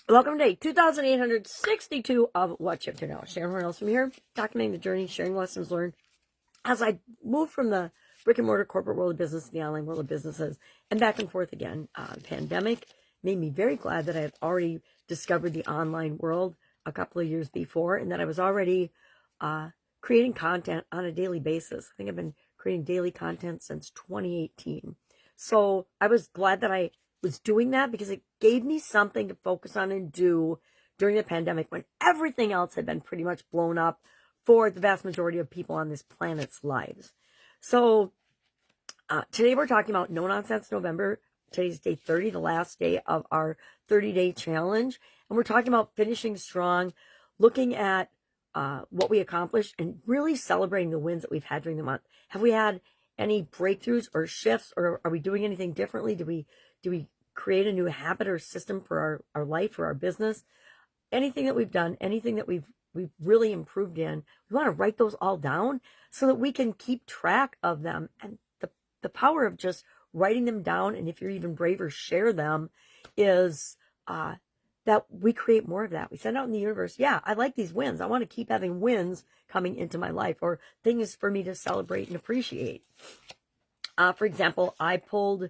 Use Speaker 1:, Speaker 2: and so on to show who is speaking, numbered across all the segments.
Speaker 1: Welcome to day 2862 of What You Have to Know. Sharon Horne-Ellstrom here, documenting the journey, sharing lessons learned as I move from the brick and mortar corporate world of business to the online world of businesses and back and forth again. The pandemic made me very glad that I had already discovered the online world a couple of years before, and that I was already creating content on a daily basis. I think I've been creating daily content since 2018. So I was glad that I was doing that because it gave me something to focus on and do during the pandemic when everything else had been pretty much blown up for the vast majority of people on this planet's lives. So today we're talking about No Nonsense November. Today's day 30, the last day of our 30-day challenge. And we're talking about finishing strong, looking at what we accomplished and really celebrating the wins that we've had during the month. Have we had any breakthroughs or shifts, or are we doing anything differently? Do we create a new habit or system for our life or our business? Anything that we've done, anything that we've really improved in, we want to write those all down so that we can keep track of them. And the power of just writing them down, and if you're even braver, share them, is that we create more of that. We send out in the universe, yeah, I like these wins. I want to keep having wins coming into my life, or things for me to celebrate and appreciate. For example, I pulled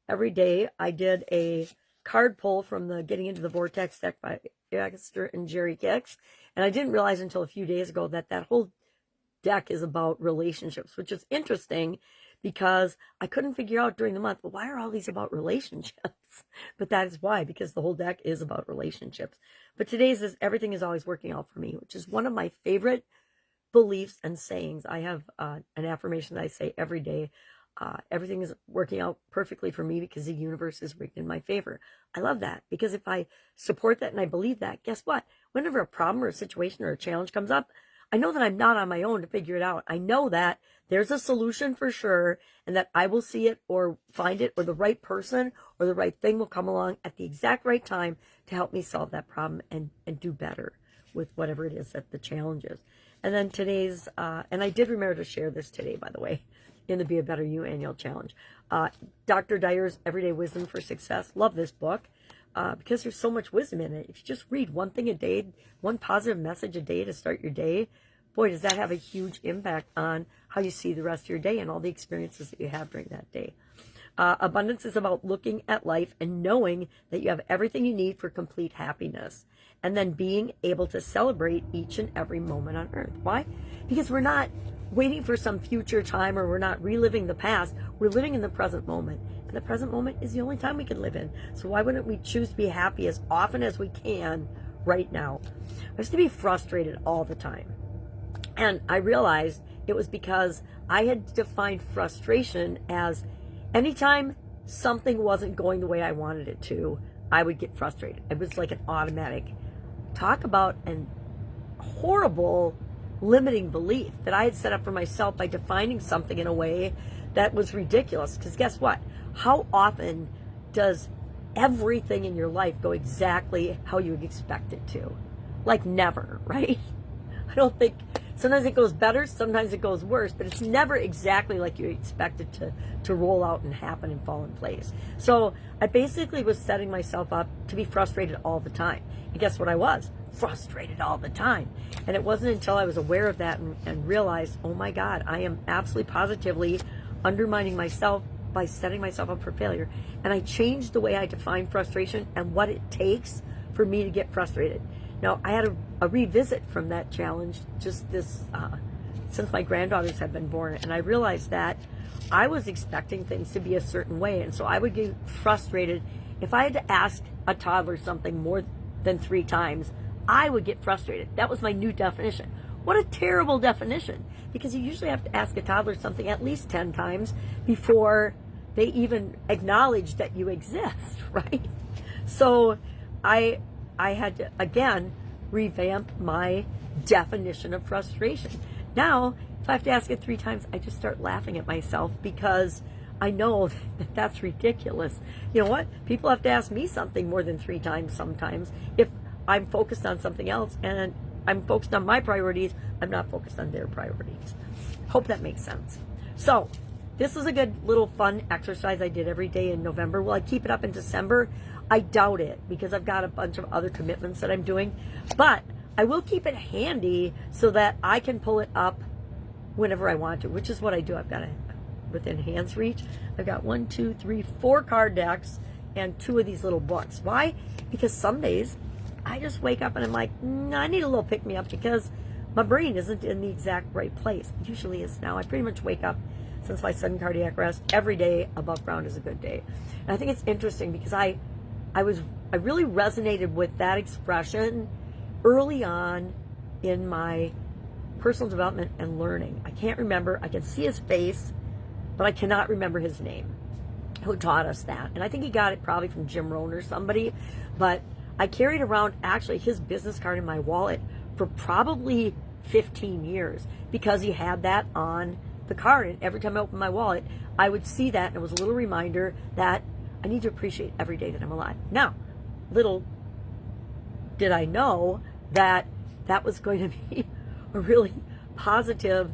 Speaker 1: every day. I did a card pull from the Getting Into the Vortex deck by Esther and Jerry Kicks. And I didn't realize until a few days ago that that whole deck is about relationships, which is interesting because I couldn't figure out during the month, well, why are all these about relationships? But that is why, because the whole deck is about relationships. But today's is everything is always working out for me, which is one of my favorite beliefs and sayings. I have an affirmation that I say every day. Everything is working out perfectly for me because the universe is rigged in my favor. I love that because if I support that and I believe that, guess what? Whenever a problem or a situation or a challenge comes up, I know that I'm not on my own to figure it out. I know that there's a solution for sure, and that I will see it or find it, or the right person or the right thing will come along at the exact right time to help me solve that problem and do better with whatever it is that the challenge is. And then today's, and I did remember to share this today, by the way, in the Be a Better You annual challenge. Dr. Dyer's Everyday Wisdom for Success. Love this book because there's so much wisdom in it. If you just read one thing a day, one positive message a day to start your day, boy, does that have a huge impact on how you see the rest of your day and all the experiences that you have during that day. Abundance is about looking at life and knowing that you have everything you need for complete happiness, and then being able to celebrate each and every moment on earth. Why? Because we're not waiting for some future time, or we're not reliving the past. We're living in the present moment, and the present moment is the only time we can live in. So why wouldn't we choose to be happy as often as we can right now? I used to be frustrated all the time, and I realized it was because I had defined frustration as anytime something wasn't going the way I wanted it to, I would get frustrated. It was like an automatic. Talk about an horrible limiting belief that I had set up for myself by defining something in a way that was ridiculous. Because guess what? How often does everything in your life go exactly how you would expect it to? Like never, right? I don't think, sometimes it goes better, sometimes it goes worse, but it's never exactly like you expect it to roll out and happen and fall in place. So I basically was setting myself up to be frustrated all the time. And guess what I was? Frustrated all the time. And it wasn't until I was aware of that and realized, oh my God, I am absolutely positively undermining myself by setting myself up for failure. And I changed the way I define frustration and what it takes for me to get frustrated. Now, I had a revisit from that challenge just this, since my granddaughters had been born, and I realized that I was expecting things to be a certain way, and so I would get frustrated. If I had to ask a toddler something more than 3 times, I would get frustrated. That was my new definition. What a terrible definition, because you usually have to ask a toddler something at least 10 times before they even acknowledge that you exist, right? So I had to, again, revamp my definition of frustration. Now, if I have to ask it 3 times, I just start laughing at myself because I know that that's ridiculous. You know what? People have to ask me something more than 3 times sometimes if I'm focused on something else and I'm focused on my priorities. I'm not focused on their priorities. Hope that makes sense. So, this is a good little fun exercise I did every day in November. Will I keep it up in December? I doubt it because I've got a bunch of other commitments that I'm doing, but I will keep it handy so that I can pull it up whenever I want to, which is what I do. I've got it within hand's reach. I've got 1, 2, 3, 4 card decks and 2 of these little books. Why? Because some days I just wake up and I'm like, I need a little pick-me-up because my brain isn't in the exact right place. It usually is now. I pretty much wake up since my sudden cardiac arrest every day above ground is a good day. And I think it's interesting because I really resonated with that expression early on in my personal development and learning. I can't remember. I can see his face, but I cannot remember his name, who taught us that. And I think he got it probably from Jim Rohn or somebody. But I carried around actually his business card in my wallet for probably 15 years because he had that on the card. And every time I opened my wallet, I would see that, and it was a little reminder that I need to appreciate every day that I'm alive. Now, little did I know that that was going to be a really positive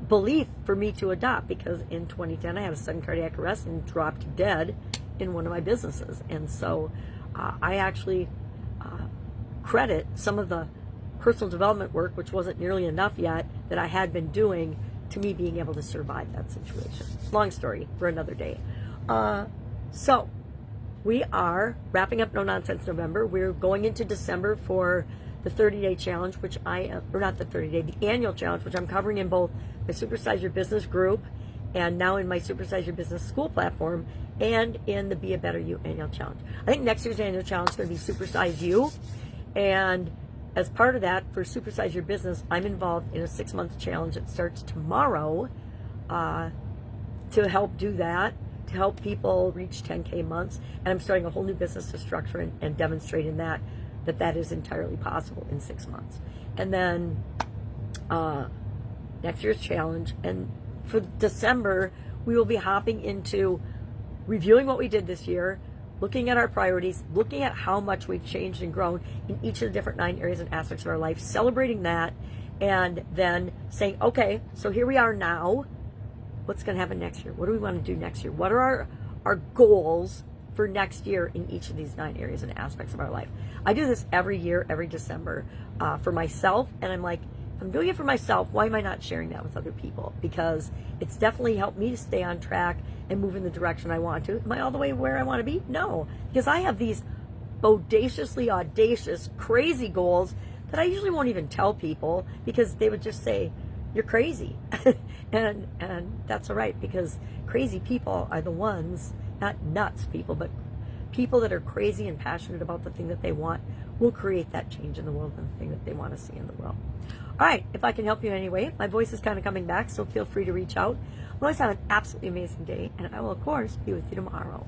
Speaker 1: belief for me to adopt, because in 2010 I had a sudden cardiac arrest and dropped dead in one of my businesses. And so I actually credit some of the personal development work, which wasn't nearly enough yet, that I had been doing to me being able to survive that situation. Long story for another day. So we are wrapping up No Nonsense November. We're going into December for the 30-day challenge, which or not the 30-day, the annual challenge, which I'm covering in both the Supersize Your Business group and now in my Supersize Your Business School platform and in the Be a Better You annual challenge. I think next year's annual challenge is going to be Supersize You. And as part of that, for Supersize Your Business, I'm involved in a 6-month challenge that starts tomorrow to help do that, to help people reach 10K months. And I'm starting a whole new business to structure and demonstrating that is entirely possible in 6 months. And then next year's challenge. And for December, we will be hopping into reviewing what we did this year, looking at our priorities, looking at how much we've changed and grown in each of the different 9 areas and aspects of our life, celebrating that, and then saying, okay, so here we are now. What's going to happen next year? What do we want to do next year? What are our goals for next year in each of these 9 areas and aspects of our life? I do this every year, every December, for myself, and I'm like, if I'm doing it for myself, why am I not sharing that with other people? Because it's definitely helped me to stay on track and move in the direction I want to. Am I all the way where I want to be? No, because I have these audaciously audacious, crazy goals that I usually won't even tell people because they would just say, you're crazy. and that's all right, because crazy people are the ones, not nuts people, but people that are crazy and passionate about the thing that they want will create that change in the world and the thing that they want to see in the world. All right, if I can help you in any way, my voice is kind of coming back, so feel free to reach out. Otherwise, have an absolutely amazing day, and I will, of course, be with you tomorrow.